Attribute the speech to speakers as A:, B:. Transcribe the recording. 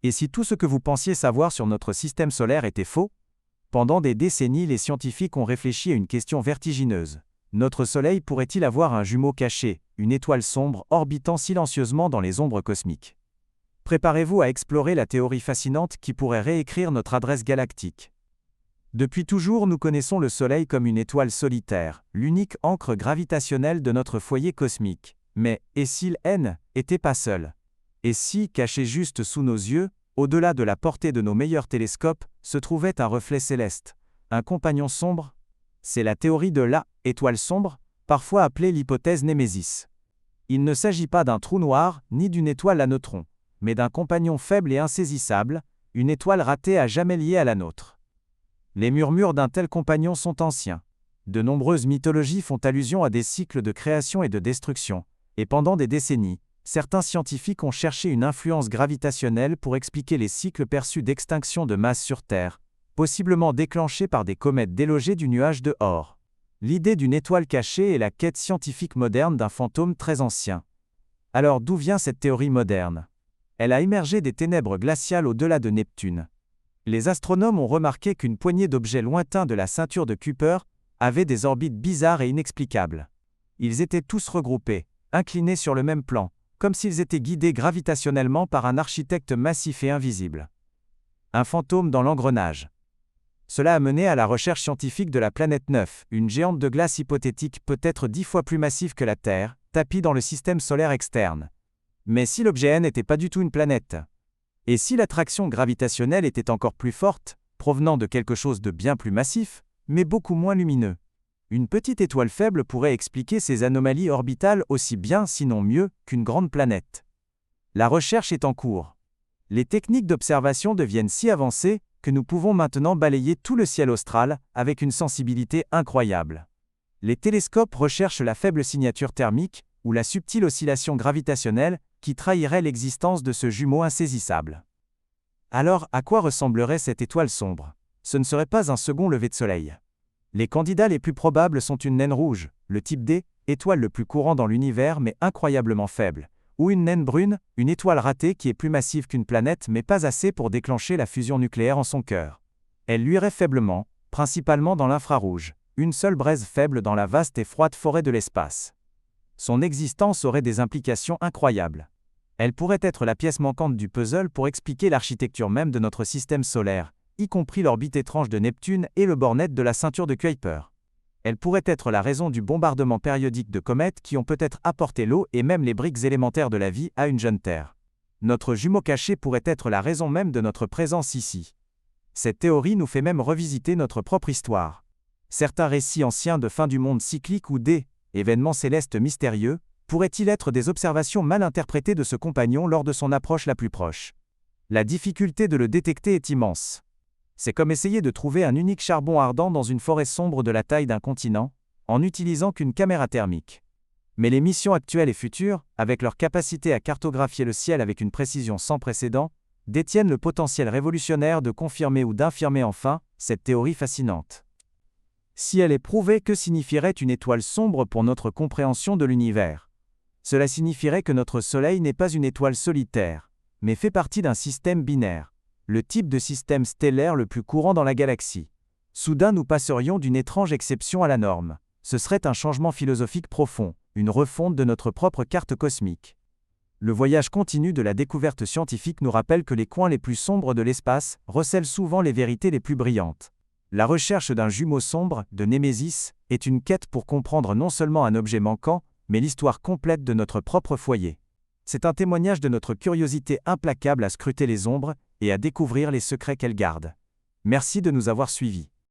A: Et si tout ce que vous pensiez savoir sur notre système solaire était faux? Pendant des décennies, les scientifiques ont réfléchi à une question vertigineuse. Notre Soleil pourrait-il avoir un jumeau caché, une étoile sombre orbitant silencieusement dans les ombres cosmiques? Préparez-vous à explorer la théorie fascinante qui pourrait réécrire notre adresse galactique. Depuis toujours, nous connaissons le Soleil comme une étoile solitaire, l'unique ancre gravitationnelle de notre foyer cosmique. Mais, et s'il n'était pas seul? Et si, caché juste sous nos yeux, au-delà de la portée de nos meilleurs télescopes, se trouvait un reflet céleste, un compagnon sombre? C'est la théorie de la étoile sombre, parfois appelée l'hypothèse Némésis. Il ne s'agit pas d'un trou noir, ni d'une étoile à neutrons, mais d'un compagnon faible et insaisissable, une étoile ratée à jamais liée à la nôtre. Les murmures d'un tel compagnon sont anciens. De nombreuses mythologies font allusion à des cycles de création et de destruction, et pendant des décennies, certains scientifiques ont cherché une influence gravitationnelle pour expliquer les cycles perçus d'extinction de masse sur Terre, possiblement déclenchés par des comètes délogées du nuage de Oort. L'idée d'une étoile cachée est la quête scientifique moderne d'un fantôme très ancien. Alors d'où vient cette théorie moderne? Elle a émergé des ténèbres glaciales au-delà de Neptune. Les astronomes ont remarqué qu'une poignée d'objets lointains de la ceinture de Kuiper avait des orbites bizarres et inexplicables. Ils étaient tous regroupés, inclinés sur le même plan, comme s'ils étaient guidés gravitationnellement par un architecte massif et invisible. Un fantôme dans l'engrenage. Cela a mené à la recherche scientifique de la planète 9, une géante de glace hypothétique peut-être 10 fois plus massive que la Terre, tapie dans le système solaire externe. Mais si l'objet n'était pas du tout une planète? Et si l'attraction gravitationnelle était encore plus forte, provenant de quelque chose de bien plus massif, mais beaucoup moins lumineux? Une petite étoile faible pourrait expliquer ces anomalies orbitales aussi bien, sinon mieux, qu'une grande planète. La recherche est en cours. Les techniques d'observation deviennent si avancées que nous pouvons maintenant balayer tout le ciel austral avec une sensibilité incroyable. Les télescopes recherchent la faible signature thermique ou la subtile oscillation gravitationnelle qui trahirait l'existence de ce jumeau insaisissable. Alors, à quoi ressemblerait cette étoile sombre? Ce ne serait pas un second lever de soleil. Les candidats les plus probables sont une naine rouge, le type D, étoile le plus courant dans l'univers mais incroyablement faible, ou une naine brune, une étoile ratée qui est plus massive qu'une planète mais pas assez pour déclencher la fusion nucléaire en son cœur. Elle luirait faiblement, principalement dans l'infrarouge, une seule braise faible dans la vaste et froide forêt de l'espace. Son existence aurait des implications incroyables. Elle pourrait être la pièce manquante du puzzle pour expliquer l'architecture même de notre système solaire, y compris l'orbite étrange de Neptune et le bornet de la ceinture de Kuiper. Elle pourrait être la raison du bombardement périodique de comètes qui ont peut-être apporté l'eau et même les briques élémentaires de la vie à une jeune Terre. Notre jumeau caché pourrait être la raison même de notre présence ici. Cette théorie nous fait même revisiter notre propre histoire. Certains récits anciens de fin du monde cyclique ou des événements célestes mystérieux pourraient-ils être des observations mal interprétées de ce compagnon lors de son approche la plus proche? La difficulté de le détecter est immense. C'est comme essayer de trouver un unique charbon ardent dans une forêt sombre de la taille d'un continent, en n'utilisant qu'une caméra thermique. Mais les missions actuelles et futures, avec leur capacité à cartographier le ciel avec une précision sans précédent, détiennent le potentiel révolutionnaire de confirmer ou d'infirmer enfin cette théorie fascinante. Si elle est prouvée, que signifierait une étoile sombre pour notre compréhension de l'univers? Cela signifierait que notre Soleil n'est pas une étoile solitaire, mais fait partie d'un système binaire, le type de système stellaire le plus courant dans la galaxie. Soudain nous passerions d'une étrange exception à la norme. Ce serait un changement philosophique profond, une refonte de notre propre carte cosmique. Le voyage continu de la découverte scientifique nous rappelle que les coins les plus sombres de l'espace recèlent souvent les vérités les plus brillantes. La recherche d'un jumeau sombre, de Némésis, est une quête pour comprendre non seulement un objet manquant, mais l'histoire complète de notre propre foyer. C'est un témoignage de notre curiosité implacable à scruter les ombres et à découvrir les secrets qu'elles gardent. Merci de nous avoir suivis.